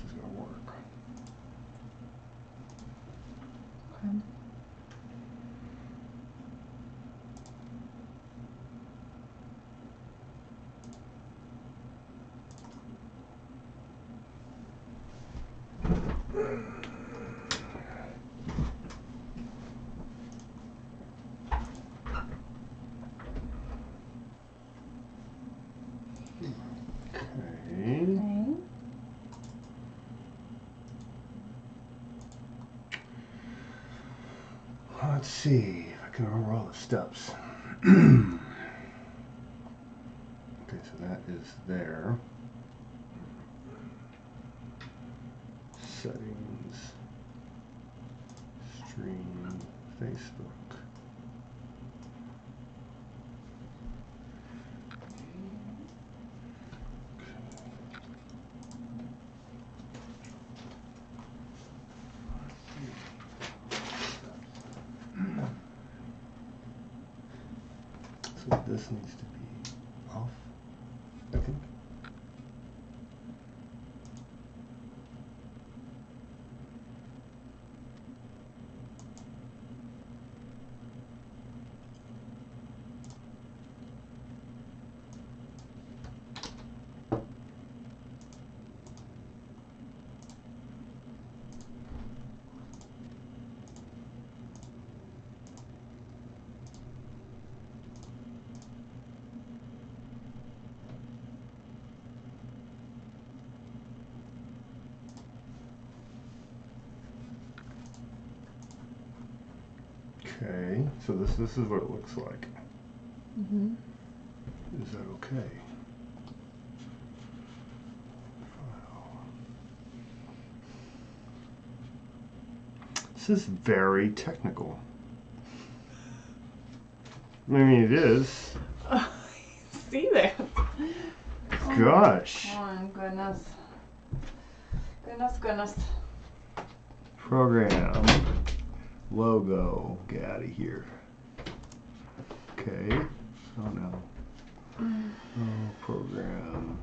is going to work. Okay. Let's see if I can remember all the steps. Okay, so that is there. Settings, stream, Facebook. So this needs to be off, I think. Okay, so this is what it looks like. Mm-hmm. Is that okay? This is very technical. I mean, it is. See that? Gosh. Oh my goodness. Goodness. Program. Logo. Get out of here. Okay. Oh no. Oh, program.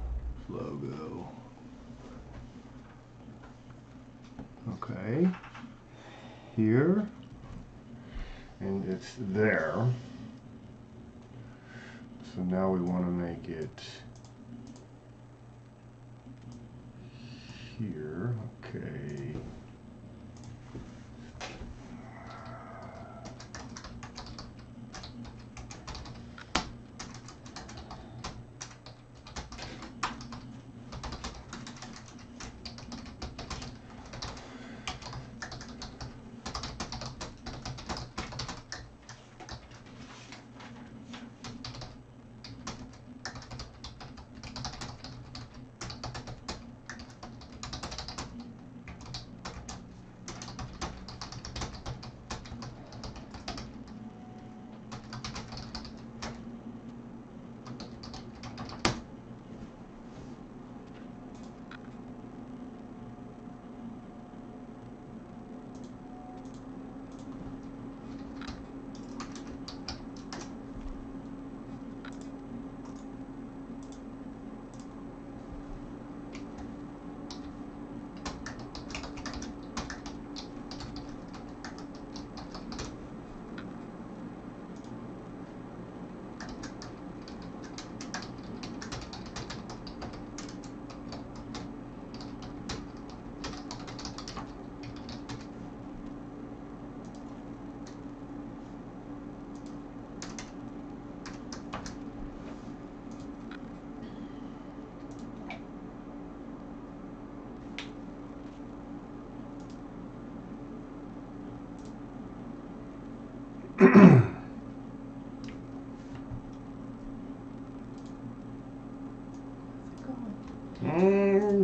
Logo. Okay. Here. And it's there. So now we want to make it here. Okay.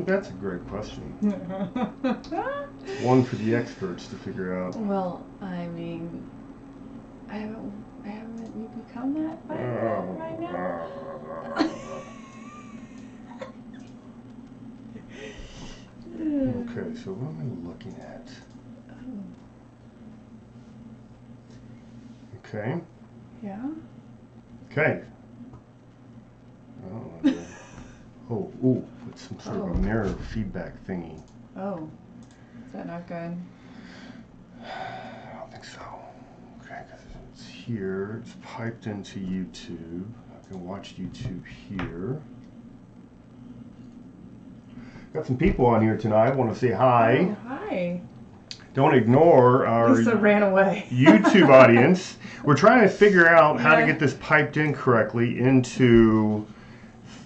That's a great question. One for the experts to figure out. Well, I mean, haven't you become that right now? Okay, so what am I looking at? Okay. Yeah. Okay. Oh, ooh, with some sort of a mirror feedback thingy. Oh, is that not good? I don't think so. Okay, because it's here. It's piped into YouTube. I can watch YouTube here. Got some people on here tonight. I want to say hi. Oh, hi. Don't ignore our Lisa ran away. YouTube audience. We're trying to figure out how to get this piped in correctly into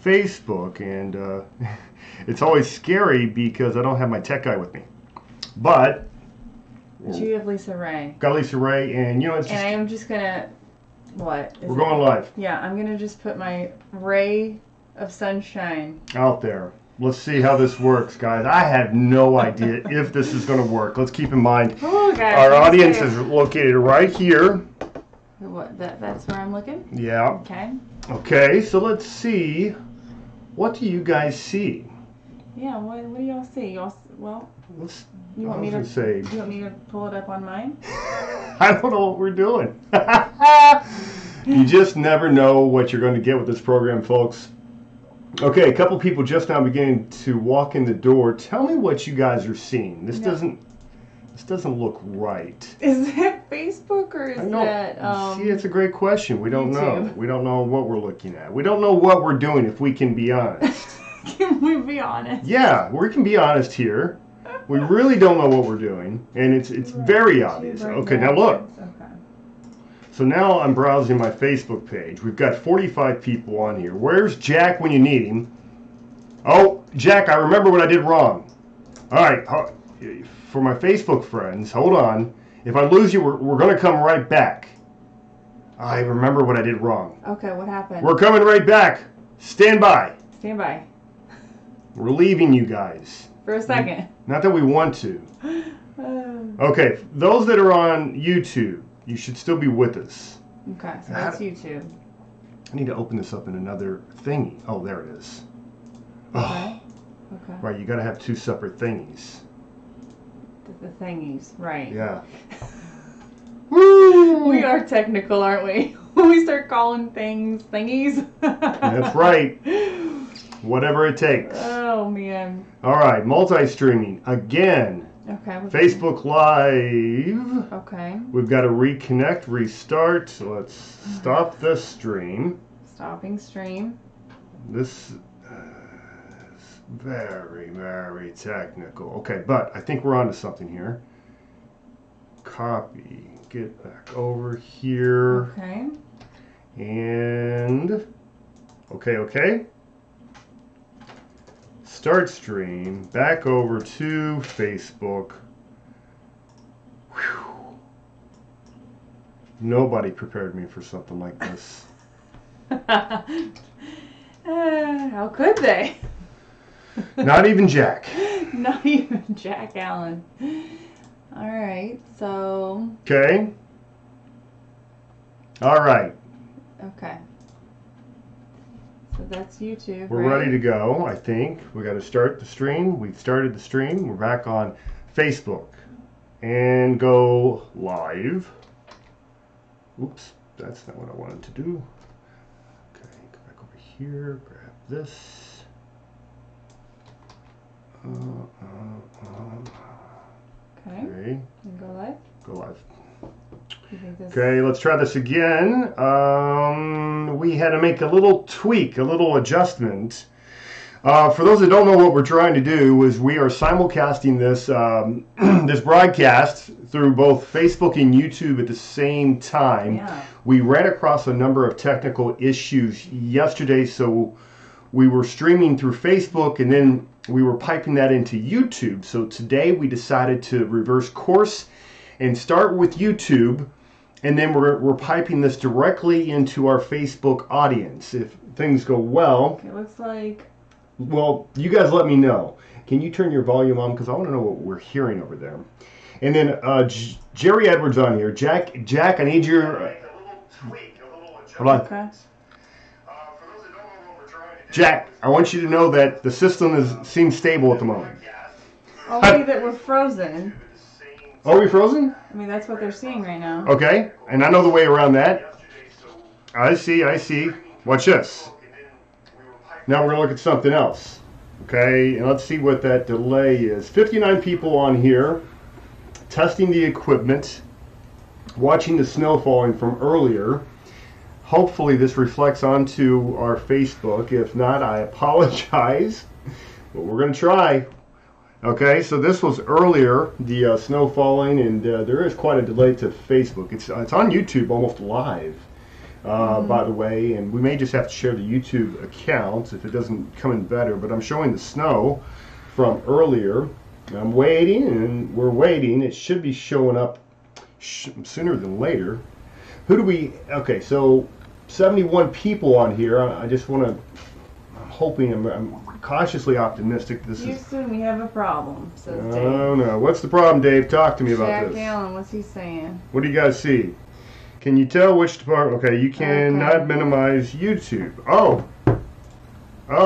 Facebook, and it's always scary because I don't have my tech guy with me. But you have Lisa Ray. Got Lisa Ray, and you know it's just. And I am just gonna. What? We're going live. Yeah, I'm gonna just put my ray of sunshine out there. Let's see how this works, guys. I have no idea if this is going to work. Let's keep in mind our audience is located right here. What? That's where I'm looking? Yeah. Okay. Okay, so let's see. What do you guys see? Yeah, what do y'all see? Well, you want me to pull it up on mine? I don't know what we're doing. You just never know what you're going to get with this program, folks. Okay, a couple people just now beginning to walk in the door. Tell me what you guys are seeing. This doesn't look right. Is that Facebook or is that See, it's a great question. We don't YouTube? know. We don't know what we're looking at. We don't know what we're doing, if we can be honest. Can we be honest? Yeah, we can be honest here. We really don't know what we're doing, and it's very obvious. Okay, now look. Okay. So now I'm browsing my Facebook page. We've got 45 people on here. Where's Jack when you need him? Oh, Jack, I remember what I did wrong. All right, for my Facebook friends, hold on. If I lose you, we're going to come right back. I remember what I did wrong. Okay, what happened? We're coming right back. Stand by. Stand by. We're leaving you guys. For a second. Not that we want to. Okay, those that are on YouTube, you should still be with us. Okay, so that's YouTube. I need to open this up in another thingy. Oh, there it is. Okay. Okay. Right, you got to have two separate thingies. The thingies, right. Yeah. Woo! We are technical, aren't we? When we start calling things thingies. That's right. Whatever it takes. Oh, man. All right, multi-streaming again. Okay. Facebook Live. Okay. We've got to reconnect, restart. So let's stop the stream. Stopping stream. This is very, very technical. Okay, but I think we're onto something here. Copy. Get back over here. Okay. And okay. Start stream. Back over to Facebook. Whew. Nobody prepared me for something like this. How could they? Not even Jack. Not even Jack Allen. All right, so. Okay. All right. Okay. So that's YouTube. We're ready to go, I think. We got to start the stream. We've started the stream. We're back on Facebook. And go live. Oops, that's not what I wanted to do. Okay, go back over here. Grab this. Okay. And go live? Go live. This... Okay, let's try this again. We had to make a little tweak, a little adjustment. For those that don't know, what we're trying to do is we are simulcasting this this broadcast through both Facebook and YouTube at the same time. Yeah. We ran across a number of technical issues yesterday, so we were streaming through Facebook and then we were piping that into YouTube. So today we decided to reverse course and start with YouTube, and then we're piping this directly into our Facebook audience. If things go well, it looks like. Well, you guys let me know. Can you turn your volume on, because I want to know what we're hearing over there. And then Jerry Edwards on here. Jack, I need your. Hold on. Okay. Jack, I want you to know that the system seems stable at the moment. Only that we're frozen. Are we frozen? I mean, that's what they're seeing right now. Okay, and I know the way around that. I see. Watch this. Now we're going to look at something else. Okay, and let's see what that delay is. 59 people on here, testing the equipment, watching the snow falling from earlier. Hopefully this reflects onto our Facebook. If not, I apologize, but we're going to try. Okay, so this was earlier, the snow falling, and there is quite a delay to Facebook. It's on YouTube almost live. By the way, and we may just have to share the YouTube account if it doesn't come in better, but I'm showing the snow from earlier. I'm waiting, and we're waiting. It should be showing up sooner than later. Who do we, okay, so 71 people on here. I just want to, I'm hoping, I'm cautiously optimistic. Houston, we have a problem, says Dave. Oh no, what's the problem, Dave? Talk to me about this. Jack Allen, what's he saying? What do you guys see? Can you tell which department? Okay, you cannot minimize YouTube. Oh,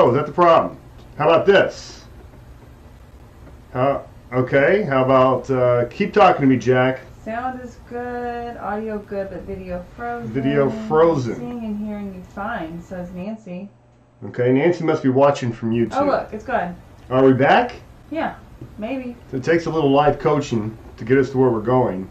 is that the problem? How about this? Okay, how about keep talking to me, Jack? Sound is good, audio good, but video frozen. Video frozen. Seeing and hearing you fine, says Nancy. Okay, Nancy must be watching from YouTube. Oh look, it's good. Are we back? Yeah, maybe. It takes a little live coaching to get us to where we're going.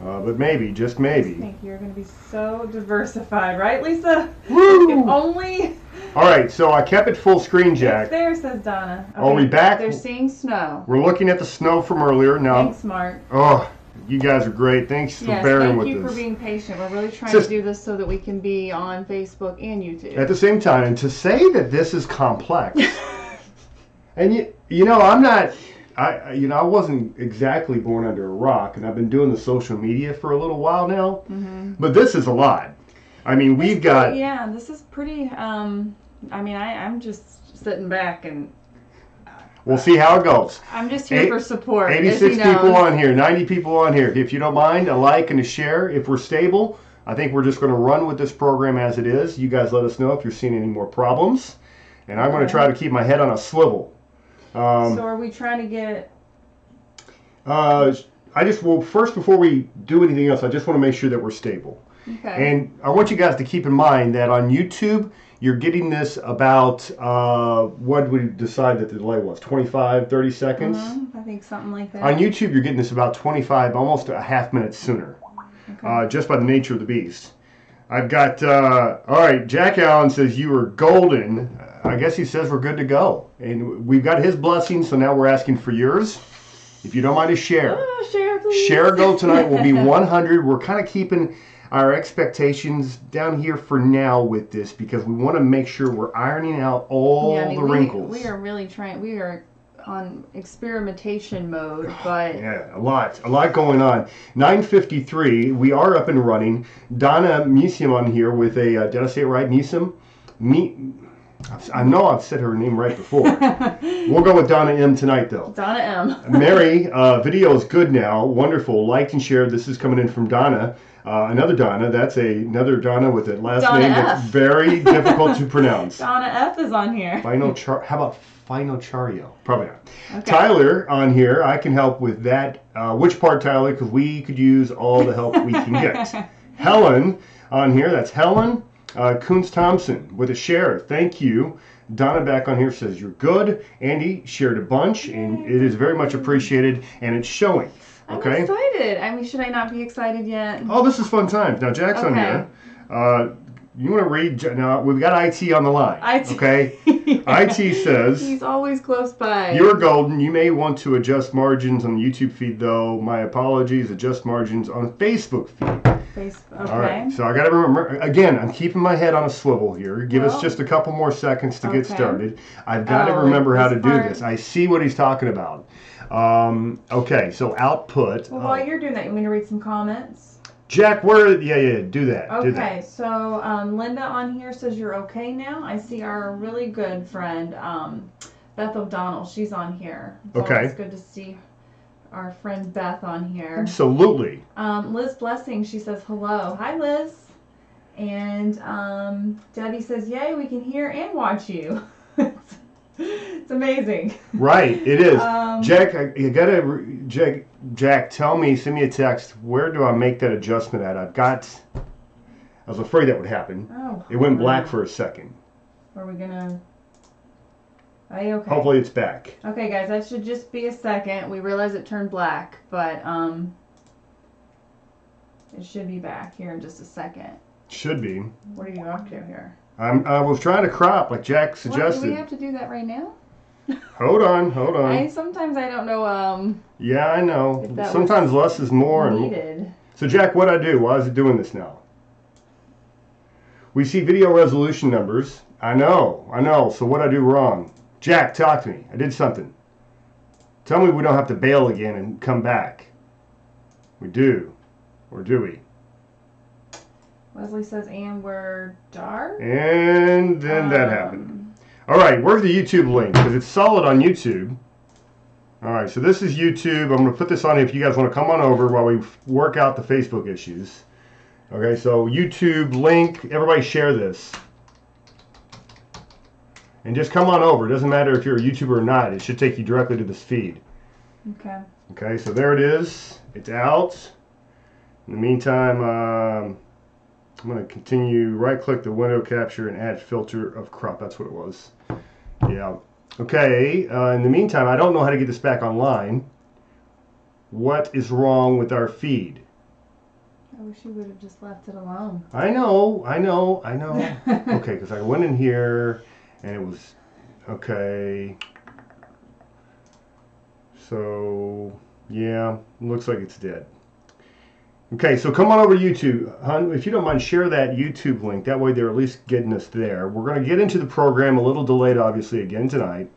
But maybe, just maybe. I think you're going to be so diversified, right, Lisa? Woo! If only. All right, so I kept it full screen, Jack. It's there, says Donna. Okay, are we back? They're seeing snow. We're looking at the snow from earlier. Now, thanks, Mark. Oh, you guys are great. Thanks for bearing with us. Thank you for being patient. We're really trying to do this so that we can be on Facebook and YouTube. At the same time, and to say that this is complex, and you know, I'm not. I wasn't exactly born under a rock, and I've been doing the social media for a little while now. But this is a lot. I mean, we've got. Yeah, this is pretty. I mean, I'm just sitting back and. We'll see how it goes. I'm just here for support. 86 people on here, 90 people on here. If you don't mind, a like and a share. If we're stable, I think we're just going to run with this program as it is. You guys let us know if you're seeing any more problems, and I'm going to try to keep my head on a swivel. So are we trying to get... first before we do anything else, I just want to make sure that we're stable. Okay. And I want you guys to keep in mind that on YouTube, you're getting this about, what did we decide that the delay was? 25, 30 seconds? I think something like that. On YouTube, you're getting this about 25, almost a half minute sooner. Okay. Just by the nature of the beast. I've got, all right, Jack Allen says you are golden. I guess he says we're good to go. And we've got his blessing, so now we're asking for yours. If you don't mind to share. Oh, share, please. Share goal tonight will be 100. We're kind of keeping our expectations down here for now with this because we want to make sure we're ironing out all the wrinkles. We are really trying. We are on experimentation mode, but yeah, a lot going on. 9:53. We are up and running. Donna Museum on here with a. Did I say it right? Museum. I know I've said her name right before. We'll go with Donna M tonight, though. Donna M. Mary, video is good now. Wonderful. Liked and shared. This is coming in from Donna. Another Donna. That's another Donna with a last Donna name F. that's very difficult to pronounce. Donna F is on here. How about Finochario? Probably not. Okay. Tyler on here. I can help with that. Which part, Tyler? Because we could use all the help we can get. Helen on here. That's Helen. Coons Thompson with a share. Thank you. Donna back on here says you're good. Andy shared a bunch, and it is very much appreciated, and it's showing. Okay? I'm excited. I mean, should I not be excited yet? Oh, this is fun times. Now, Jack's on here. You want to read? Now, we've got IT on the line. IT. Okay? IT says... He's always close by. You're golden. You may want to adjust margins on the YouTube feed, though. My apologies. Adjust margins on Facebook feed. Okay. All right, so I got to remember, again, I'm keeping my head on a swivel here. Give us just a couple more seconds to get started. I've got to remember how to do this. I see what he's talking about. Okay, so output. Well, while you're doing that, you want me to read some comments? Jack, where? Yeah, do that. Okay, so Linda on here says you're okay now. I see our really good friend, Beth O'Donnell. She's on here. It's always good to see our friend Beth on here. Absolutely. Liz Blessing, she says hello. Hi, Liz. And Debbie says, yay, we can hear and watch you. It's amazing. Right, it is. Jack, you gotta, Jack, tell me, send me a text. Where do I make that adjustment at? I was afraid that would happen. Oh. It went black for a second. Are we gonna? Are you okay? Hopefully it's back. Okay, guys, that should just be a second. We realize it turned black, but it should be back here in just a second. Should be. What are you up to here? I was trying to crop like Jack suggested. What, do we have to do that right now? Hold on. Sometimes I don't know. Yeah, I know. Sometimes less is more. Needed. So Jack, what I do? Why is it doing this now? We see video resolution numbers. I know. So what I do wrong? Jack, talk to me. I did something. Tell me we don't have to bail again and come back. We do. Or do we? Leslie says, and we're dark. And then that happened. All right, where's the YouTube link? Because it's solid on YouTube. All right, so this is YouTube. I'm going to put this on if you guys want to come on over while we work out the Facebook issues. Okay, so YouTube link. Everybody share this. And just come on over. It doesn't matter if you're a YouTuber or not. It should take you directly to this feed. Okay. Okay, so there it is. It's out. In the meantime, I'm going to continue, right-click the window capture and add filter of crop. That's what it was. Yeah. Okay, in the meantime, I don't know how to get this back online. What is wrong with our feed? I wish you would have just left it alone. I know. Okay, because I went in here and it was, okay. So, yeah, looks like it's dead. Okay, so come on over to YouTube. Hun, if you don't mind, share that YouTube link. That way they're at least getting us there. We're going to get into the program, a little delayed, obviously, again tonight.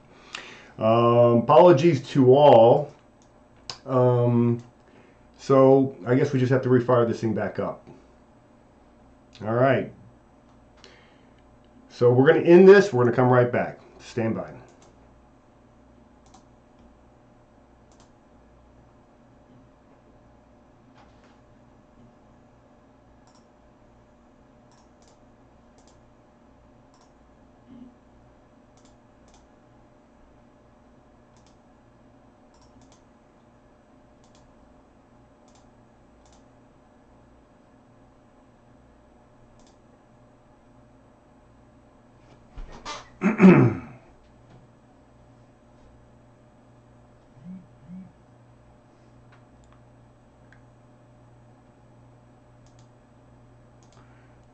Apologies to all. So I guess we just have to refire this thing back up. All right. So we're going to end this. We're going to come right back. Stand by.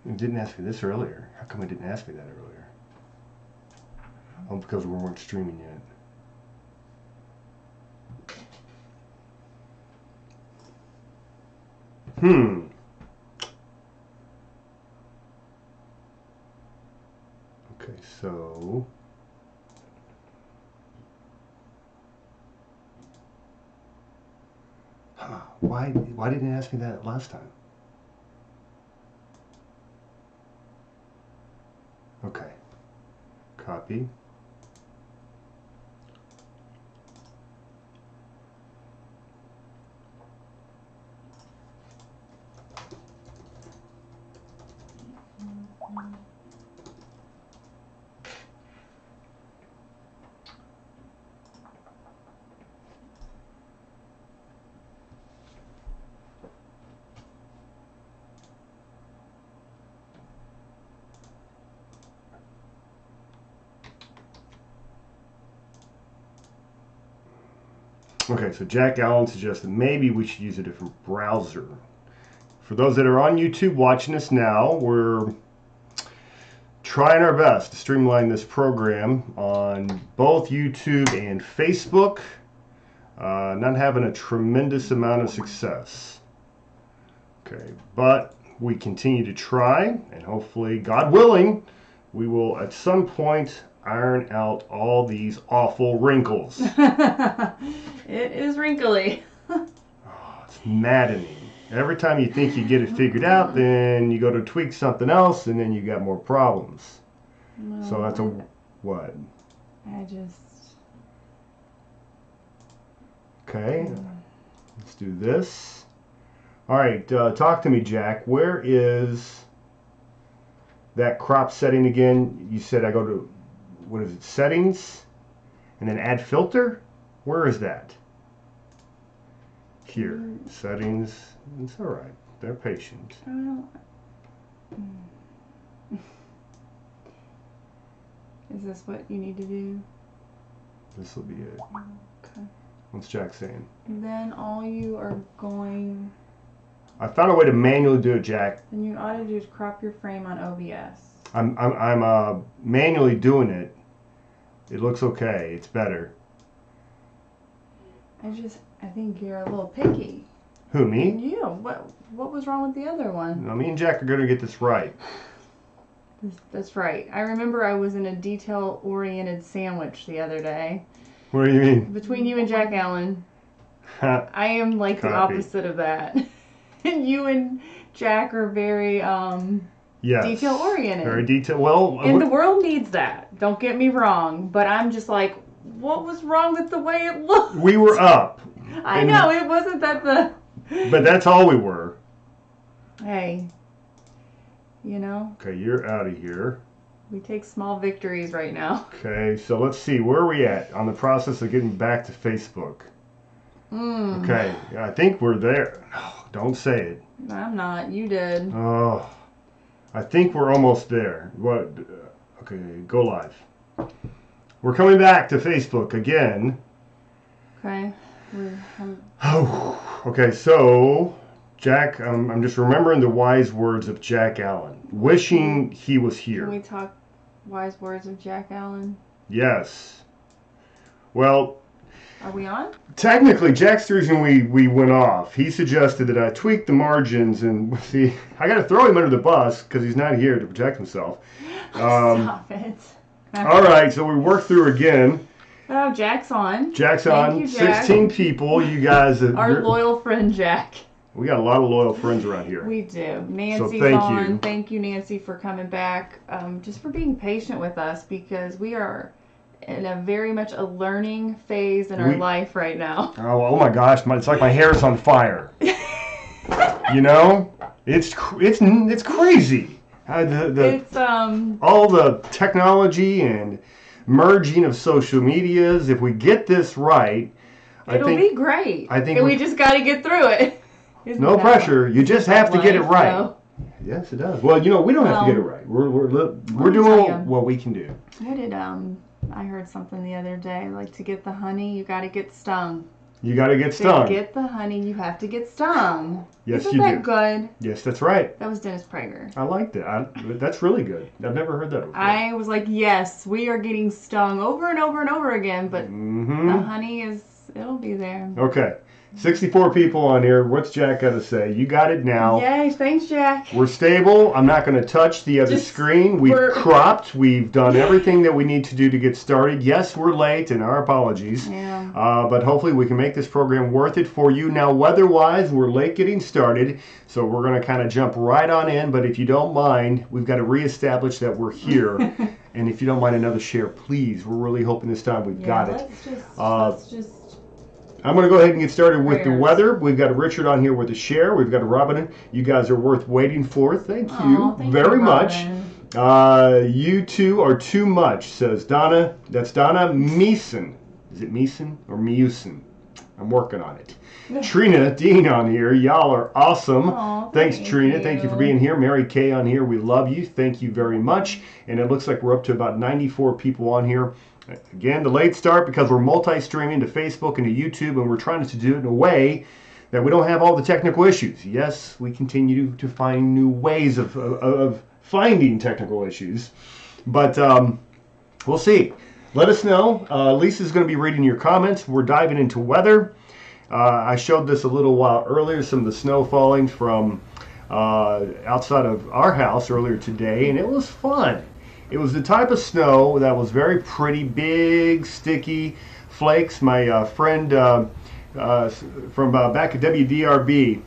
You didn't ask me this earlier. How come I didn't ask me that earlier? Oh, because we weren't streaming yet. Okay, so why didn't you ask me that last time? Okay, copy. Okay, so Jack Allen suggested maybe we should use a different browser. For those that are on YouTube watching us now, we're trying our best to streamline this program on both YouTube and Facebook. Not having a tremendous amount of success. Okay, but we continue to try, and hopefully, God willing, we will at some point iron out all these awful wrinkles. It is wrinkly. Oh, it's maddening. Every time you think you get it figured out, then you go to tweak something else, and then you got more problems. No, so that's a what? I just... Okay, let's do this. All right, talk to me, Jack. Where is that crop setting again? You said I go to, what is it, settings, and then add filter? Where is that? Here, settings. It's all right. They're patient. Is this what you need to do? This will be it. Okay. What's Jack saying? Then all you are going... I found a way to manually do it, Jack. Then you ought to do is crop your frame on OBS. I'm manually doing it. It looks okay. It's better. I think you're a little picky. Who, me? You. What was wrong with the other one? No, me and Jack are going to get this right. That's right. I remember I was in a detail-oriented sandwich the other day. What do you mean? Between you and Jack Allen. I am like the opposite of that. And you and Jack are very yes, detail-oriented. Very detail. Well, and the world needs that. Don't get me wrong. But I'm just like, what was wrong with the way it looked? We were up. I know. It wasn't that the... But that's all we were. Hey. You know? Okay, you're out of here. We take small victories right now. Okay, so let's see. Where are we at on the process of getting back to Facebook? Okay, I think we're there. Oh, don't say it. I'm not. You did. Oh, I think we're almost there. What? Okay, go live. We're coming back to Facebook again. Okay. Oh, okay, so... Jack, I'm just remembering the wise words of Jack Allen. Wishing he was here. Can we talk wise words of Jack Allen? Yes. Well... Are we on? Technically, Jack's the reason we went off. He suggested that I tweak the margins and see... I got to throw him under the bus because he's not here to protect himself. Stop it. All right, so we worked through again. Oh, Jack's on. Jack's on. You, Jack. 16 people. You guys... Our loyal friend, Jack. We got a lot of loyal friends around here. We do. Nancy's so on. You. Thank you, Nancy, for coming back. Just for being patient with us because we are in a very much a learning phase in our life right now. Oh my gosh, it's like my hair's on fire. You know, it's crazy. It's all the technology and merging of social medias. If we get this right, it'll be great. I think we just got to get through it. No pressure. You just have to get it right. So. Yes, it does. Well, you know, we don't have to get it right. We're doing what we can do. What did I heard something the other day. Like to get the honey, you got to get stung. You got to get stung. To get the honey, you have to get stung. Yes, Isn't you that do. good? Yes, that's right. That was Dennis Prager. I liked it. That's really good. I've never heard that before. I was like, yes, we are getting stung over and over and over again, but the honey it'll be there. Okay. 64 people on here. What's Jack got to say? You got it now. Yay, thanks, Jack. We're stable. I'm not going to touch the other screen. We've cropped. We've done everything that we need to do to get started. Yes, we're late, and our apologies. Yeah. But hopefully we can make this program worth it for you. Now, weather-wise, we're late getting started, so we're going to kind of jump right on in. But if you don't mind, we've got to reestablish that we're here. And if you don't mind another share, please. We're really hoping this time we've got it. Let's just... I'm going to go ahead and get started with the weather. We've got Richard on here with a share. We've got Robin. You guys are worth waiting for. Thank you very much. You two are too much, says Donna. That's Donna Meeson. Is it Meeson or Meuson? I'm working on it. Trina Dean on here. Y'all are awesome. Thanks, Trina. Thank you for being here. Mary Kay on here. We love you. Thank you very much. And it looks like we're up to about 94 people on here. Again, the late start because we're multi-streaming to Facebook and to YouTube, and we're trying to do it in a way that we don't have all the technical issues. Yes, we continue to find new ways of finding technical issues, but we'll see. Let us know. Lisa's going to be reading your comments. We're diving into weather. I showed this a little while earlier, some of the snow falling from outside of our house earlier today, and it was fun. It was the type of snow that was very pretty, big, sticky flakes. My friend from back at WDRB,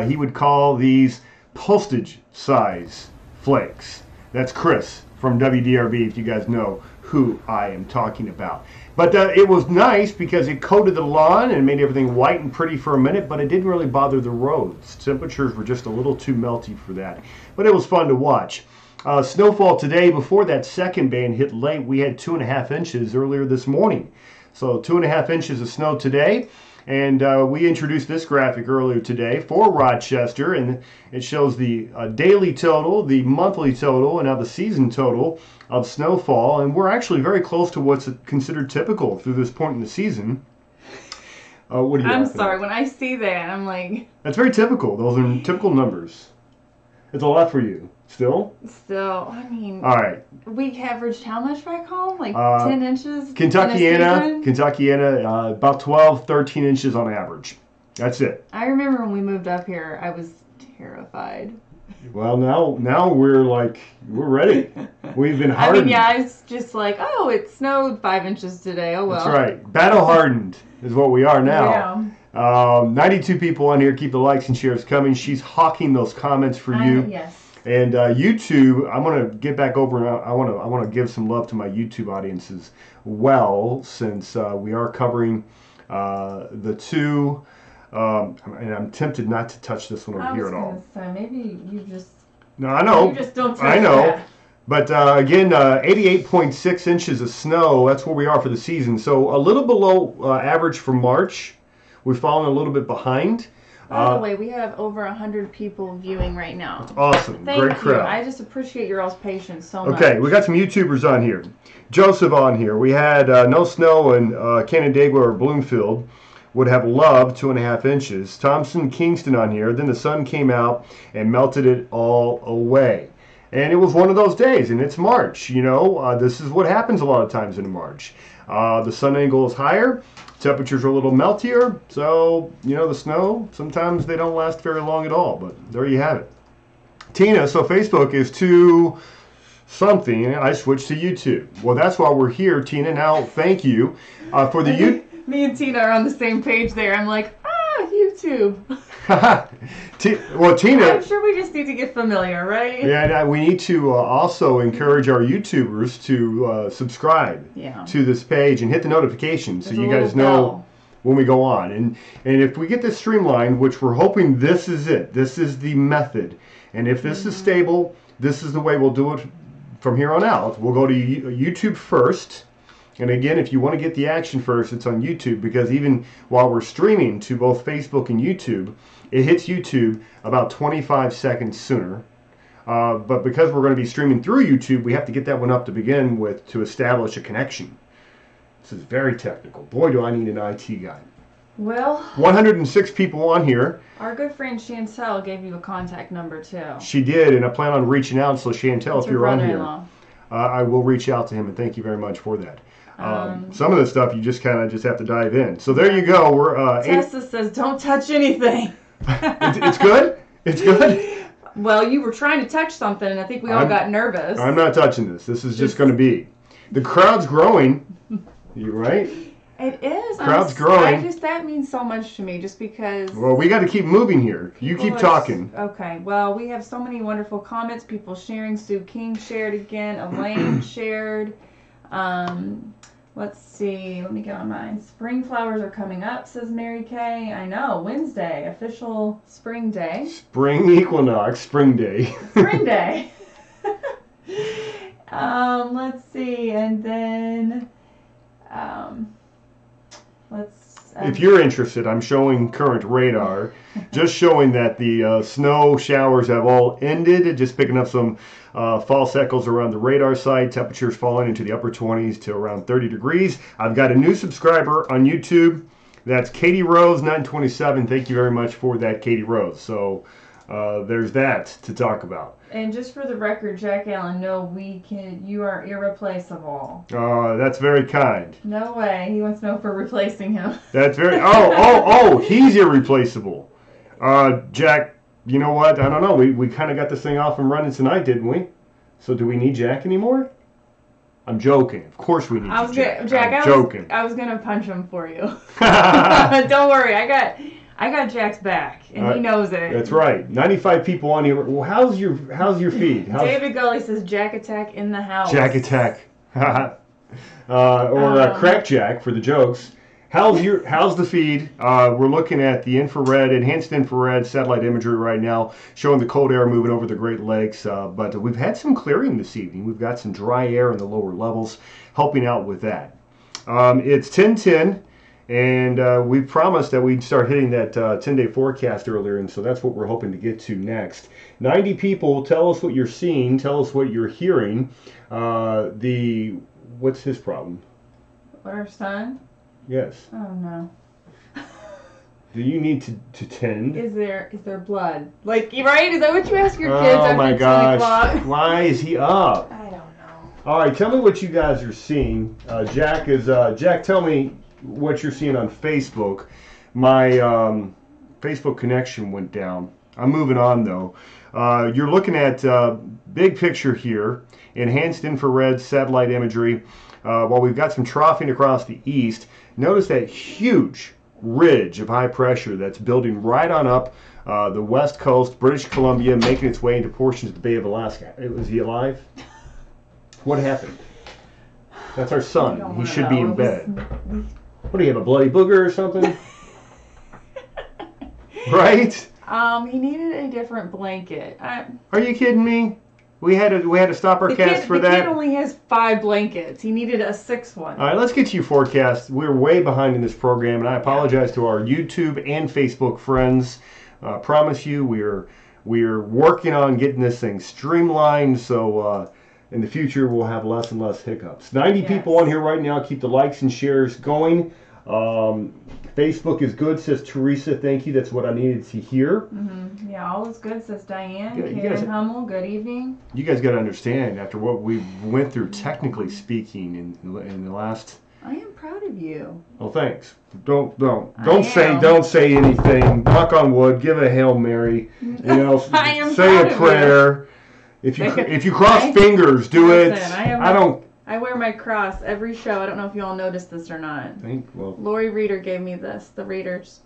he would call these postage size flakes. That's Chris from WDRB, if you guys know who I am talking about. But it was nice because it coated the lawn and made everything white and pretty for a minute, but it didn't really bother the roads. Temperatures were just a little too melty for that. But it was fun to watch. Snowfall today, before that second band hit late, we had 2.5 inches earlier this morning. So 2.5 inches of snow today. And we introduced this graphic earlier today for Rochester, and it shows the daily total, the monthly total, and now the season total of snowfall. And we're actually very close to what's considered typical through this point in the season. What are you I'm sorry, when I see that, I'm like... That's very typical. Those are typical numbers. It's a lot for you. Still, I mean... All right. We averaged how much back home? Like 10 inches? Kentuckiana, about 12, 13 inches on average. That's it. I remember when we moved up here, I was terrified. Well, now we're ready. We've been hardened. I mean, yeah, it's just like, oh, it snowed 5 inches today. Oh, well. That's right. Battle hardened is what we are now. Yeah. 92 people on here. Keep the likes and shares coming. She's hawking those comments for you. Yes. And YouTube, I'm gonna get back over and I want to give some love to my YouTube audience as well, since we are covering the two. And I'm tempted not to touch this one over here at all. Say, maybe you just. No, I know. You just don't touch I know. that. But again, 88.6 inches of snow. That's where we are for the season. So a little below average for March. We've fallen a little bit behind. By the way, we have over 100 people viewing right now. Awesome. Great crowd. I just appreciate your all's patience so much. Okay, we got some YouTubers on here. Joseph on here. We had no snow in Canandaigua or Bloomfield. Would have loved 2.5 inches. Thompson, Kingston on here. Then the sun came out and melted it all away. And it was one of those days, and it's March. You know, this is what happens a lot of times in March. The sun angle is higher. Temperatures are a little meltier, so, you know, the snow, sometimes they don't last very long at all, but there you have it. Tina, so Facebook is to something, and I switched to YouTube. Well, that's why we're here, Tina. Now, thank you for the YouTube. Me and Tina are on the same page there. I'm like, YouTube. Well, Tina, I'm sure we just need to get familiar, right? Yeah, we need to also encourage our YouTubers to subscribe to this page and hit the notifications so you guys know when we go on. And if we get this streamlined, which we're hoping this is it, this is the method. And if this is stable, this is the way we'll do it from here on out. We'll go to YouTube first. And again, if you want to get the action first, it's on YouTube, because even while we're streaming to both Facebook and YouTube, it hits YouTube about 25 seconds sooner. But because we're going to be streaming through YouTube, we have to get that one up to begin with to establish a connection. This is very technical. Boy, do I need an IT guy. Well, 106 people on here. Our good friend Chantel gave you a contact number too. She did, and I plan on reaching out. So Chantel, if you're on here, I will reach out to him, and thank you very much for that. Some of the stuff you just kind of have to dive in. So there you go. We're Tessa says, "Don't touch anything." It's good. It's good. Well, you were trying to touch something, and I think we all got nervous. I'm not touching this. This is just going to be. The crowd's growing. You right? It is. Crowd's growing. That means so much to me, just because. Well, we got to keep moving here. You keep talking. Okay. Well, we have so many wonderful comments. People sharing. Sue King shared again. Elaine shared. Let's see. Let me get on mine. Spring flowers are coming up, says Mary Kay. I know. Wednesday, official spring day. Spring equinox, spring day. Spring day. Let's see. And then, if you're interested, I'm showing current radar, just showing that the snow showers have all ended, just picking up some false echoes around the radar site. Temperatures falling into the upper 20s to around 30 degrees. I've got a new subscriber on YouTube. That's Katie Rose 927. Thank you very much for that, Katie Rose. So there's that to talk about. And just for the record, Jack Allen, no, you are irreplaceable. That's very kind. No way. He wants to know if we're replacing him. That's very, he's irreplaceable. Jack, you know what? I don't know. We kind of got this thing off and running tonight, didn't we? So do we need Jack anymore? I'm joking. Of course we need Jack. I'm joking. I was going to punch him for you. Don't worry. I got Jack's back, and he knows it. That's right. 95 people on here. Well, how's your feed? David Gully says Jack Attack in the house. Jack Attack. Or Crack Jack for the jokes. How's the feed? We're looking at the enhanced infrared satellite imagery right now, showing the cold air moving over the Great Lakes. But we've had some clearing this evening. We've got some dry air in the lower levels, helping out with that. It's 10:10. And we promised that we'd start hitting that 10-day forecast earlier, and so that's what we're hoping to get to next. 90 people, tell us what you're seeing, tell us what you're hearing. What's his problem? What, our son? Yes. Oh no. Do you need to tend? Is there blood? Like, right? Is that what you ask your kids after 10 o'clock? Oh my gosh. Why is he up? I don't know. All right, tell me what you guys are seeing. Jack, tell me what you're seeing on Facebook. My Facebook connection went down. I'm moving on though. You're looking at big picture here, enhanced infrared satellite imagery. While we've got some troughing across the east, notice that huge ridge of high pressure that's building right on up the west coast, British Columbia, making its way into portions of the Bay of Alaska. Was he alive? What happened? That's our son. He should be in bed. What do you have, a bloody booger or something? Right? He needed a different blanket. Are you kidding me? We had to stop our cast for that. The kid only has 5 blankets. He needed a 6th one. All right, let's get to your forecast. We're way behind in this program, and I apologize to our YouTube and Facebook friends. Promise you, we're working on getting this thing streamlined, so in the future we'll have less and less hiccups. 90 people on here right now. Keep the likes and shares going. Facebook is good, says Teresa. Thank you. That's what I needed to hear. Mm-hmm. Yeah, all is good, says Diane. Karen Hummel, good evening. You guys got to understand, after what we went through, technically speaking, in the last. I am proud of you. Well, thanks. Don't say anything. Knock on wood. Give a Hail Mary. You know, say a prayer. If you cross fingers, do it. I wear my cross every show. I don't know if you all noticed this or not. Lori Reeder gave me this. The Readers.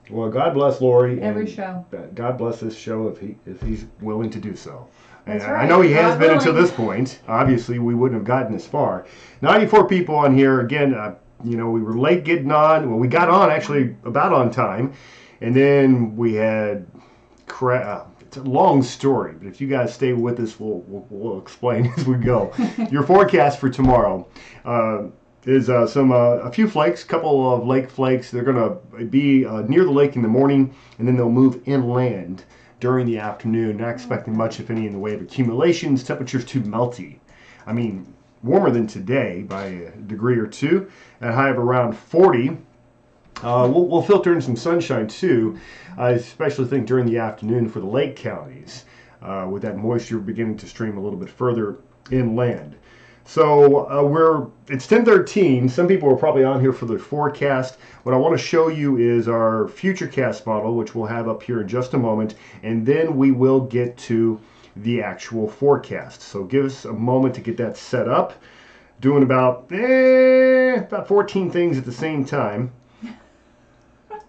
Well, God bless Lori. Every show. God bless this show if he's willing to do so. That's and right. I know he has been until this point. Obviously, we wouldn't have gotten this far. 94 people on here. Again, we were late getting on. Well, we got on actually about on time, and then we had it's a long story, but if you guys stay with us, we'll explain as we go. Your forecast for tomorrow is a few flakes, couple of lake flakes. They're going to be near the lake in the morning, and then they'll move inland during the afternoon. Not expecting much, if any, in the way of accumulations. Temperatures too melty. I mean, warmer than today by a degree or two, at a high of around 40. We'll filter in some sunshine too. I especially think during the afternoon for the lake counties, with that moisture beginning to stream a little bit further inland. So it's 10:13. Some people are probably on here for the forecast. What I want to show you is our Futurecast model, which we'll have up here in just a moment, and then we will get to the actual forecast. So give us a moment to get that set up. Doing about 14 things at the same time.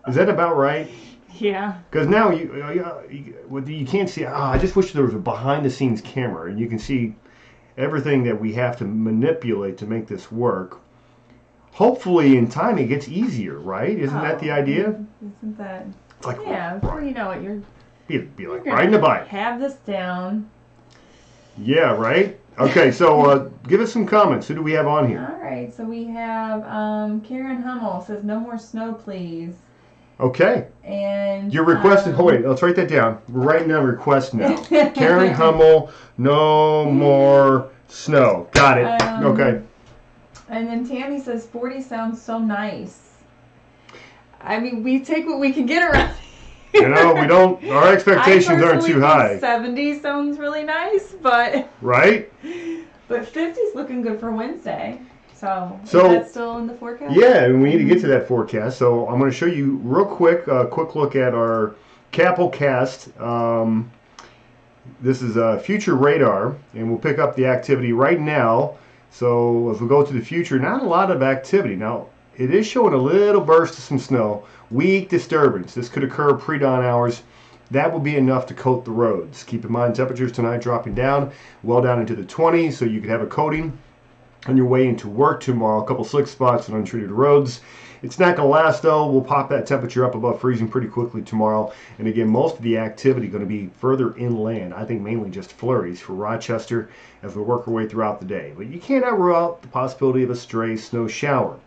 Is that about right? Yeah. Because now you can't see. I just wish there was a behind-the-scenes camera and you can see everything that we have to manipulate to make this work. Hopefully, in time, it gets easier, right? Isn't that the idea? Isn't that? It's like, before you know it, you're be like riding a bike. Have this down. Yeah, right. Okay, so give us some comments. Who do we have on here? All right, so we have Karen Hummel says no more snow, please. Okay. And you're requesting. Wait, let's write that down. We're writing down request now. Karen Hummel, no more snow. Got it. Okay. And then Tammy says 40 sounds so nice. I mean, we take what we can get around here. We don't. Our expectations aren't too high. 70 sounds really nice, but right. But 50's looking good for Wednesday. So is that still in the forecast? Yeah, and we need to get to that forecast. So I'm going to show you real quick a quick look at our Kappell cast. This is a future radar, and we'll pick up the activity right now. So if we go to the future, not a lot of activity. Now, it is showing a little burst of some snow. Weak disturbance. This could occur pre-dawn hours. That will be enough to coat the roads. Keep in mind, temperatures tonight dropping down, well down into the 20s, so you could have a coating on your way into work tomorrow. A couple slick spots on untreated roads. It's not going to last though. We'll pop that temperature up above freezing pretty quickly tomorrow. And again, most of the activity going to be further inland. I think mainly just flurries for Rochester as we work our way throughout the day. But you cannot rule out the possibility of a stray snow shower.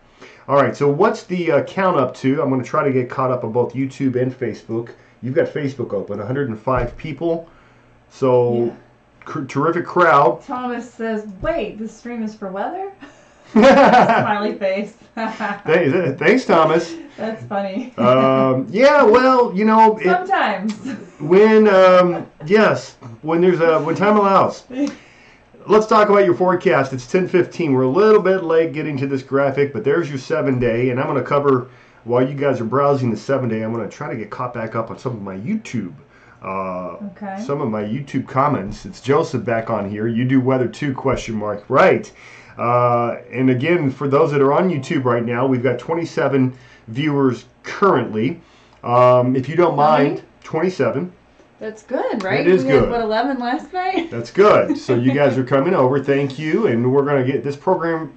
All right, so what's the count up to? I'm going to try to get caught up on both YouTube and Facebook. You've got Facebook open, 105 people. So, terrific crowd. Thomas says, wait, this stream is for weather? Smiley face. Thanks, Thomas. That's funny. Yeah, well, you know, sometimes when when time allows. Let's talk about your forecast. It's 10:15. We're a little bit late getting to this graphic, but there's your 7-day, and I'm going to cover while you guys are browsing the 7-day. I'm going to try to get caught back up on some of my YouTube. Some of my YouTube comments. It's Joseph back on here. You do weather too? ? Right. And again, for those that are on YouTube right now, we've got 27 viewers currently. If you don't mind, 27. That's good, right? It is good. We had, 11 last night? That's good. So you guys are coming over. Thank you. And we're going to get this program,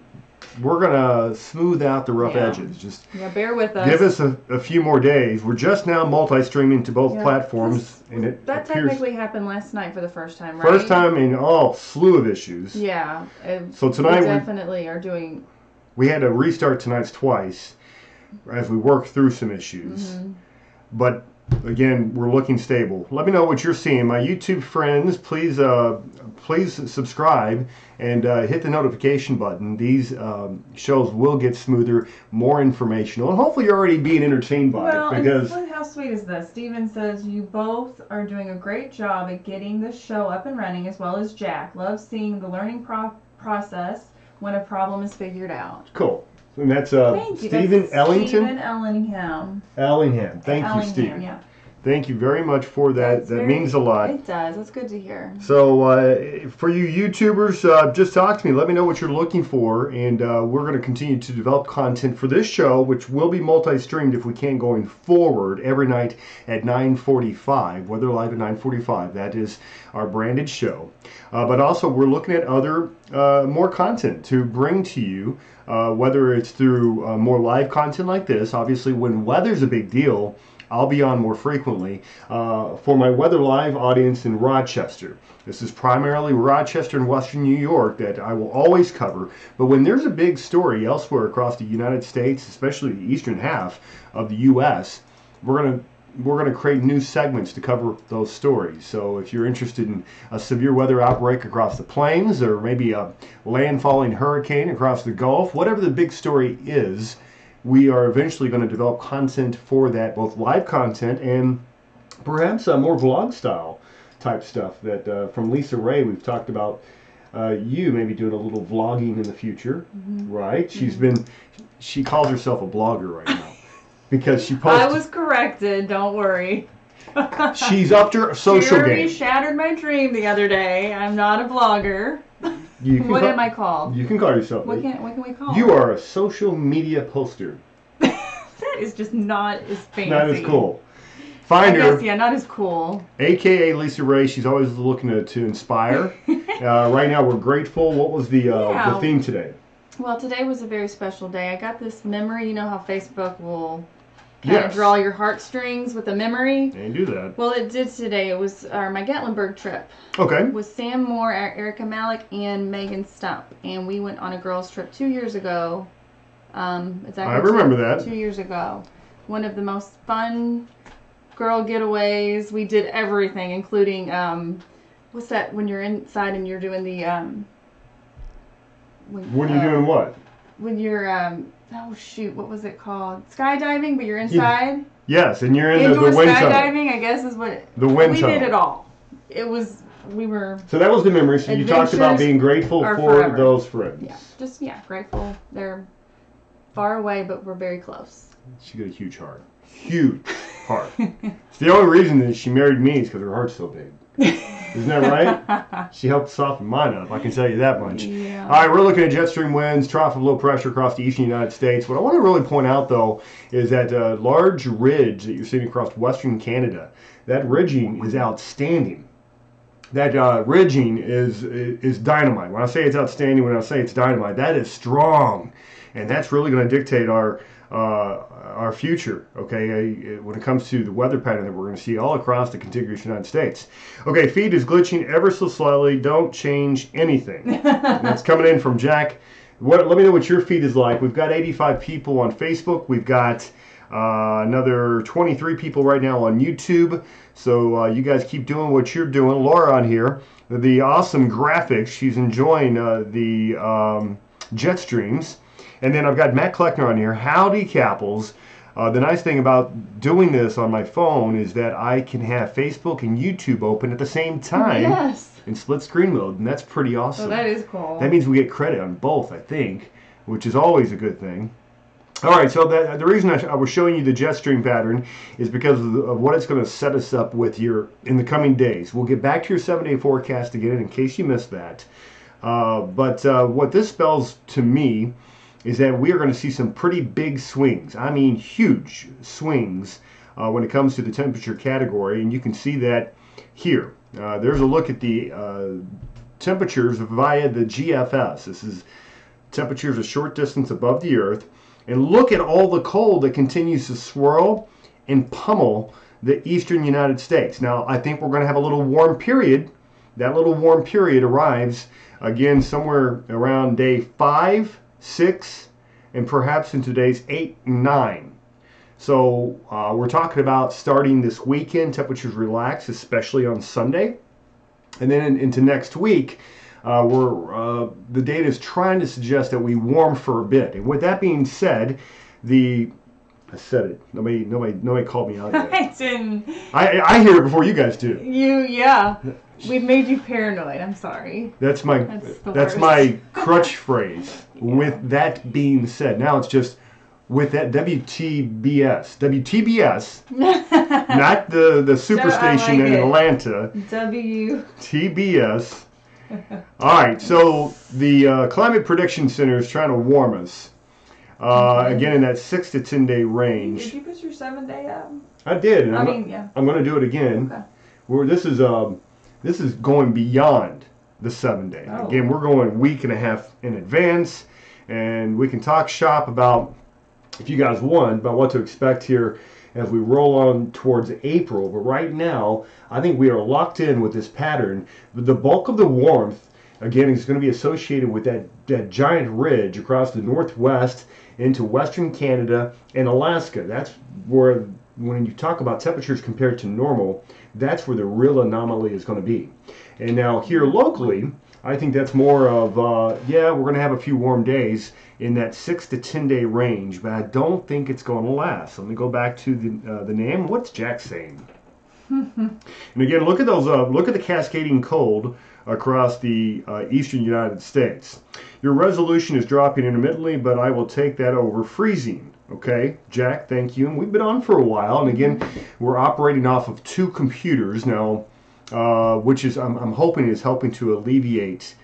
we're going to smooth out the rough edges. Just bear with us. Give us a few more days. We're just now multi-streaming to both platforms. That technically happened last night for the first time, right? First time in slew of issues. Yeah. So tonight we definitely are doing... We had to restart tonight's twice as we work through some issues. Mm-hmm. But again, we're looking stable. Let me know what you're seeing. My YouTube friends, please subscribe and hit the notification button. These shows will get smoother, more informational, and hopefully you're already being entertained by it. Because how sweet is this? Steven says, you both are doing a great job at getting the show up and running, as well as Jack. Love seeing the learning process when a problem is figured out. Cool. And that's Stephen Ellington. Stephen Ellingham. Thank you, Stephen. Yeah. Thank you very much for that. That means a lot. It does. That's good to hear. So for you YouTubers, just talk to me. Let me know what you're looking for, and we're going to continue to develop content for this show, which will be multi-streamed if we can going forward every night at 9:45. Weather Live at 9:45. That is our branded show. But also we're looking at other more content to bring to you. Whether it's through more live content like this, obviously when weather's a big deal, I'll be on more frequently. For my Weather Live audience in Rochester, this is primarily Rochester and Western New York that I will always cover. But when there's a big story elsewhere across the United States, especially the eastern half of the U.S., we're going to create new segments to cover those stories. So if you're interested in a severe weather outbreak across the plains, or maybe a landfalling hurricane across the Gulf, whatever the big story is, we are eventually going to develop content for that, both live content and perhaps more vlog style type stuff that from Lisa Ray we've talked about. You maybe doing a little vlogging in the future, right? She calls herself a blogger right now. Because she posted. I was corrected. Don't worry. She's up to her social game. She shattered my dream the other day. I'm not a vlogger. What am I called? You can call yourself. What can we call? You are a social media poster. That is just not as fancy. Not as cool. Find her. Yeah, not as cool. AKA Lisa Ray. She's always looking to inspire. Right now we're grateful. What was the theme today? Well, today was a very special day. I got this memory. You know how Facebook will kind of draw your heartstrings with a memory? They do that. Well, it did today. It was my Gatlinburg trip. Okay. With Sam Moore, Erica Malik, and Megan Stump. And we went on a girls' trip 2 years ago. I remember that. 2 years ago. One of the most fun girl getaways. We did everything, including, what's that, when you're inside and you're doing the... when you're doing what? When you're, what was it called? Skydiving, but you're inside? Yes, and you're in the wind tunnel. Skydiving, I guess, is what... The wind tunnel. We did it all. It was, we were... So that was the memory. So you talked about being grateful for those friends. Yeah, grateful. They're far away, but we're very close. She got a huge heart. Huge heart. It's the only reason that she married me is because her heart's so big. Isn't that right? She helped soften mine up, I can tell you that much. Yeah. All right, we're looking at jet stream winds, trough of low pressure across the eastern United States. What I want to really point out, though, is that large ridge that you're seeing across western Canada, that ridging is outstanding. That ridging is dynamite. When I say it's outstanding, when I say it's dynamite, that is strong. And that's really going to dictate our future, okay, when it comes to the weather pattern that we're going to see all across the contiguous United States. Okay, feed is glitching ever so slightly. Don't change anything. That's coming in from Jack. Let me know what your feed is like. We've got 85 people on Facebook. We've got another 23 people right now on YouTube. So you guys keep doing what you're doing. Laura on here, the awesome graphics. She's enjoying the jet streams. And then I've got Matt Kleckner on here. Howdy, Kappells. The nice thing about doing this on my phone is that I can have Facebook and YouTube open at the same time. Yes. In split screen mode, and that's pretty awesome. Oh, that is cool. That means we get credit on both, I think, which is always a good thing. All right, so the reason I was showing you the jet stream pattern is because of what it's going to set us up with here in the coming days. We'll get back to your 7-day forecast again in case you missed that. But what this spells to me is that we are going to see some pretty big swings. I mean, huge swings when it comes to the temperature category, and you can see that here. There's a look at the temperatures via the GFS. This is temperatures a short distance above the Earth. And look at all the cold that continues to swirl and pummel the eastern United States. Now, I think we're going to have a little warm period. That little warm period arrives, again, somewhere around day 5, 6, and perhaps into days 8 and 9. So we're talking about starting this weekend, temperatures relax, especially on Sunday. And then into next week, the data is trying to suggest that we warm for a bit. And with that being said, I said it. Nobody called me out yet. I didn't. I hear it before you guys do. Yeah. We've made you paranoid. I'm sorry. That's my crutch phrase. With that being said, now it's just with that WTBS, not the superstation in Atlanta. TBS. All right, so the Climate Prediction Center is trying to warm us. Again, in that 6 to 10 day range. Did you put your 7-day up? I did. And I'm going to do it again. Okay. This is going beyond the 7-day. Oh. Again, we're going a week and a half in advance, and we can talk shop about, if you guys want, about what to expect here as we roll on towards April. But right now, I think we are locked in with this pattern. The bulk of the warmth, again, is going to be associated with that giant ridge across the northwest into western Canada and Alaska. That's where, when you talk about temperatures compared to normal, that's where the real anomaly is going to be. And now here locally, I think that's more of, we're going to have a few warm days in that 6 to 10 day range, but I don't think it's going to last. Let me go back to the name. What's Jack saying? And again, look at those. Look at the cascading cold across the eastern United States. Your resolution is dropping intermittently, but I will take that over freezing. Okay, Jack, thank you. And we've been on for a while, and again, we're operating off of 2 computers now, which is I'm hoping is helping to alleviate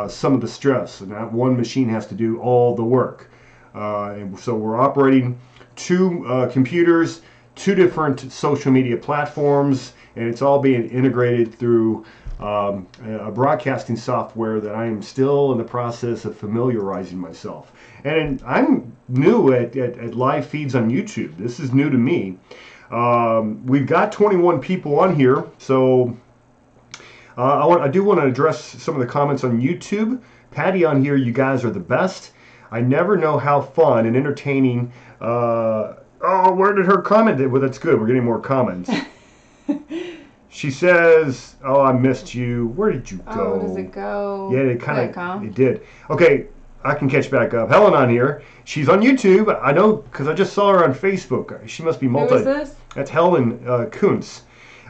some of the stress. So not one machine has to do all the work. And so we're operating 2 computers, 2 different social media platforms, and it's all being integrated through a broadcasting software that I am still in the process of familiarizing myself. And I'm new at live feeds on YouTube. This is new to me. We've got 21 people on here, so I do want to address some of the comments on YouTube. Patty on here, you guys are the best. I never know how fun and entertaining. Where did her comment? Well, that's good. We're getting more comments. She says, I missed you. Where did you go? Oh, does it go? Yeah, it did. Okay, I can catch back up. Helen on here. She's on YouTube. I know because I just saw her on Facebook. She must be multi. Who is this? That's Helen Kuntz.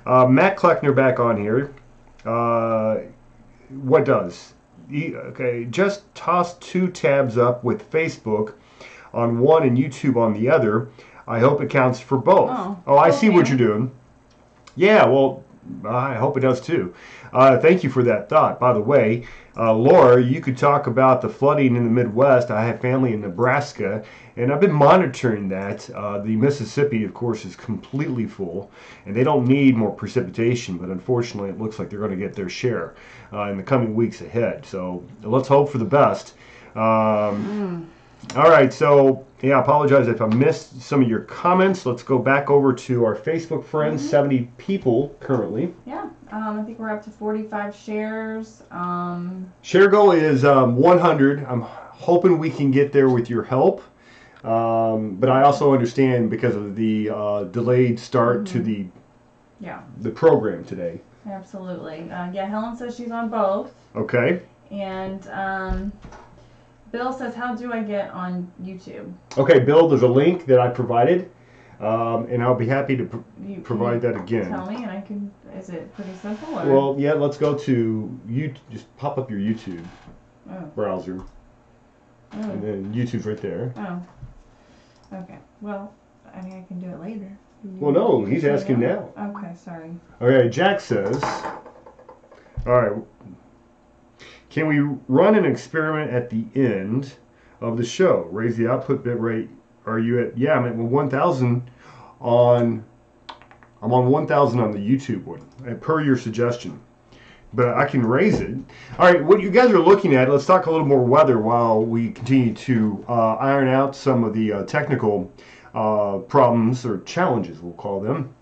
Matt Kleckner back on here. What does? Okay, just toss 2 tabs up with Facebook on one and YouTube on the other. I hope it counts for both. I see what you're doing. Yeah, well, I hope it does too. Thank you for that thought. By the way, Laura, you could talk about the flooding in the Midwest. I have family in Nebraska, and I've been monitoring that. The Mississippi, of course, is completely full, and they don't need more precipitation, but unfortunately it looks like they're going to get their share in the coming weeks ahead. So let's hope for the best. All right, so I apologize if I missed some of your comments. Let's go back over to our Facebook friends, 70 people currently. Yeah, I think we're up to 45 shares. Share goal is 100. I'm hoping we can get there with your help. But I also understand because of the delayed start to the program today. Absolutely. Yeah, Helen says she's on both. Okay. And Bill says, how do I get on YouTube? Okay, Bill, there's a link that I provided, and I'll be happy to provide that again. Tell me, and I can. Is it pretty simple? Or? Well, yeah. Let's go to you. Just pop up your YouTube browser, and then YouTube's right there. Oh. Okay. Well, I mean, I can do it later. Well, no, he's asking now. Okay, sorry. Okay, Jack says, all right, can we run an experiment at the end of the show? Raise the output bit rate. Are you at, yeah, I'm at 1,000 on, I'm on 1,000 on the YouTube one, per your suggestion. But I can raise it. All right, what you guys are looking at, let's talk a little more weather while we continue to iron out some of the technical problems or challenges, we'll call them.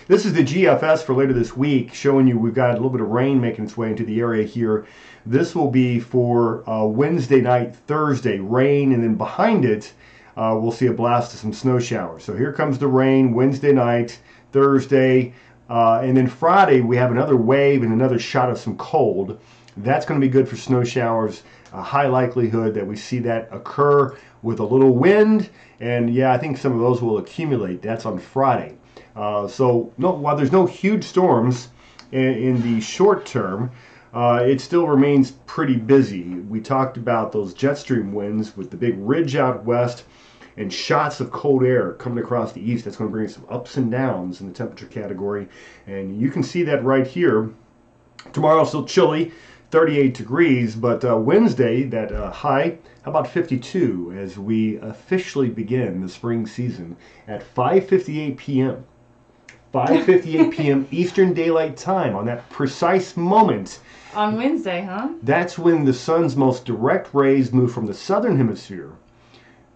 This is the GFS for later this week, showing you we've got a little bit of rain making its way into the area here. This will be for Wednesday night, Thursday, rain, and then behind it, we'll see a blast of some snow showers. So here comes the rain, Wednesday night, Thursday, and then Friday we have another wave and another shot of some cold. That's going to be good for snow showers. A high likelihood that we see that occur with a little wind, and yeah, I think some of those will accumulate. That's on Friday. So while there's no huge storms in the short term, it still remains pretty busy. We talked about those jet stream winds with the big ridge out west and shots of cold air coming across the east. That's going to bring some ups and downs in the temperature category, and you can see that right here. Tomorrow still chilly, 38 degrees, but Wednesday, that high, how about 52 as we officially begin the spring season at 5:58 p.m. 5:58 p.m. Eastern Daylight Time. On that precise moment. On Wednesday, huh? That's when the sun's most direct rays move from the southern hemisphere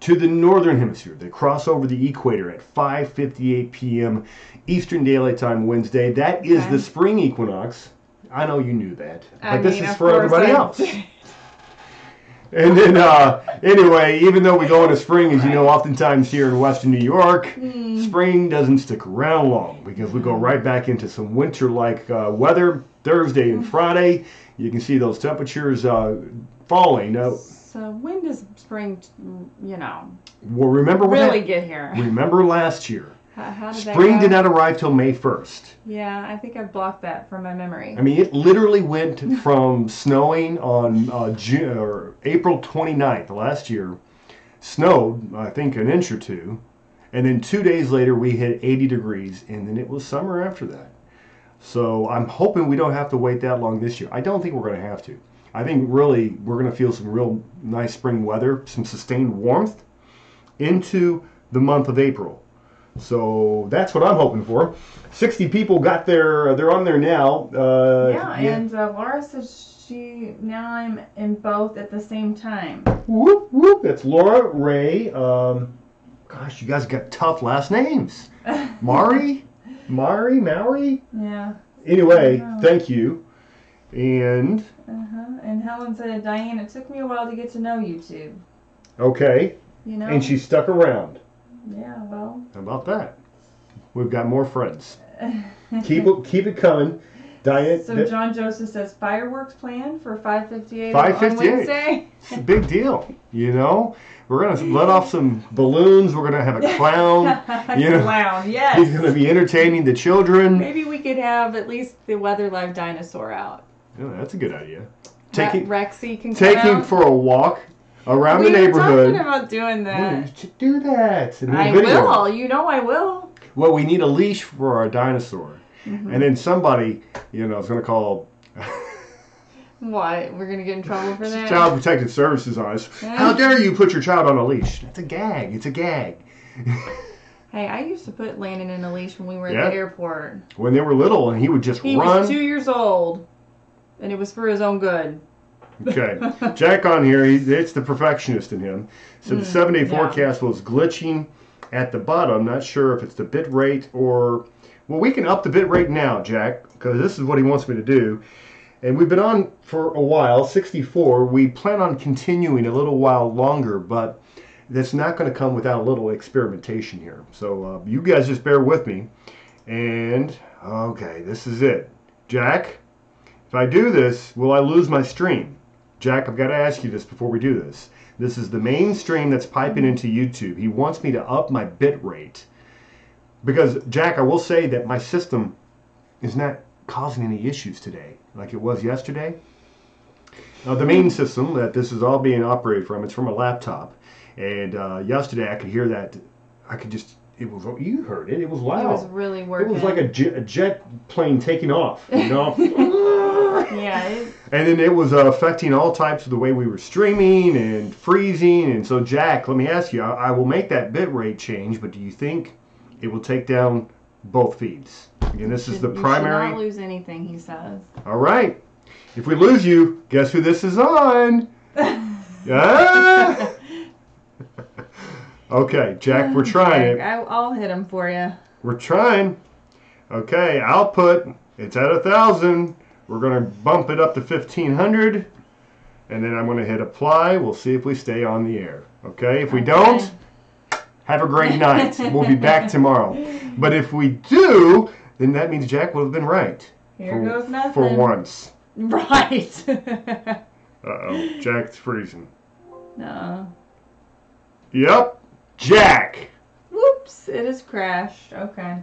to the northern hemisphere. They cross over the equator at 5:58 p.m. Eastern Daylight Time Wednesday. That is the spring equinox. I know you knew that, but this is for everybody else. And then, anyway, even though we go into spring, as you know, oftentimes here in western New York, spring doesn't stick around long because we go right back into some winter-like weather. Thursday and Friday, you can see those temperatures falling. So when does spring, well, remember really get here? Remember last year. How did spring did not arrive till May 1st. Yeah, I think I've blocked that from my memory. I mean, it literally went from snowing on April 29th last year, snowed, I think, an inch or two, and then 2 days later we hit 80 degrees, and then it was summer after that. So I'm hoping we don't have to wait that long this year. I don't think we're going to have to. I think really we're going to feel some real nice spring weather, some sustained warmth into the month of April. So that's what I'm hoping for. 60 people got they're on there now. And Laura says now I'm in both at the same time. Whoop, whoop. That's Laura, Ray. Gosh, you guys got tough last names. Maori? Yeah. Anyway, thank you. And? And Helen said, Diane, it took me a while to get to know you two. Okay. And she stuck around. Yeah, well. How about that? We've got more friends. Keep it coming. Diane. So John Joseph says fireworks planned for 5:58 on Wednesday. It's a big deal. We're gonna let off some balloons. We're gonna have a clown. Clown, yes. He's gonna be entertaining the children. Maybe we could have at least the WxLIVE dinosaur out. Yeah, that's a good idea. Rexy can take him for a walk around the neighborhood. We were talking about doing that. You should do that. I will. You know I will. Well, we need a leash for our dinosaur. And then somebody, is going to call... What? We're going to get in trouble for that? Child Protective Services on us. How dare you put your child on a leash? That's a gag. It's a gag. Hey, I used to put Landon in a leash when we were at the airport. When they were little, and he would just run. He was 2 years old, and it was for his own good. Okay. Jack on here, it's the perfectionist in him. So the 7-day forecast was glitching at the bottom. I'm not sure if it's the bit rate or... Well, we can up the bit rate now, Jack, because this is what he wants me to do. And we've been on for a while, 64. We plan on continuing a little while longer, but that's not going to come without a little experimentation here. So you guys just bear with me. And, okay, this is it. Jack, if I do this, will I lose my stream? Jack, I've got to ask you this before we do this. This is the main stream that's piping into YouTube. He wants me to up my bit rate. Because, Jack, I will say that my system is not causing any issues today like it was yesterday. Now, the main system that this is all being operated from, it's from a laptop. And yesterday I could hear that. I could just, it was, you heard it. It was loud. It was really working. It was like a jet plane taking off, you know? Yeah. And then it was affecting all types of the way we were streaming and freezing. And so, Jack, let me ask you, I will make that bit rate change, but do you think it will take down both feeds? Again, this is the primary. You should not lose anything, he says. All right. If we lose you, guess who this is on? Ah! Okay, Jack, we're trying it. I'll hit him for you. We're trying. Okay, output, it's at 1,000. We're going to bump it up to 1,500. And then I'm going to hit apply. We'll see if we stay on the air. Okay, if we don't, have a great night. We'll be back tomorrow. But if we do, then that means Jack will have been right. Here goes nothing. For once. Right. Uh-oh, Jack's freezing. No. Yep, Jack. Whoops, it has crashed. Okay.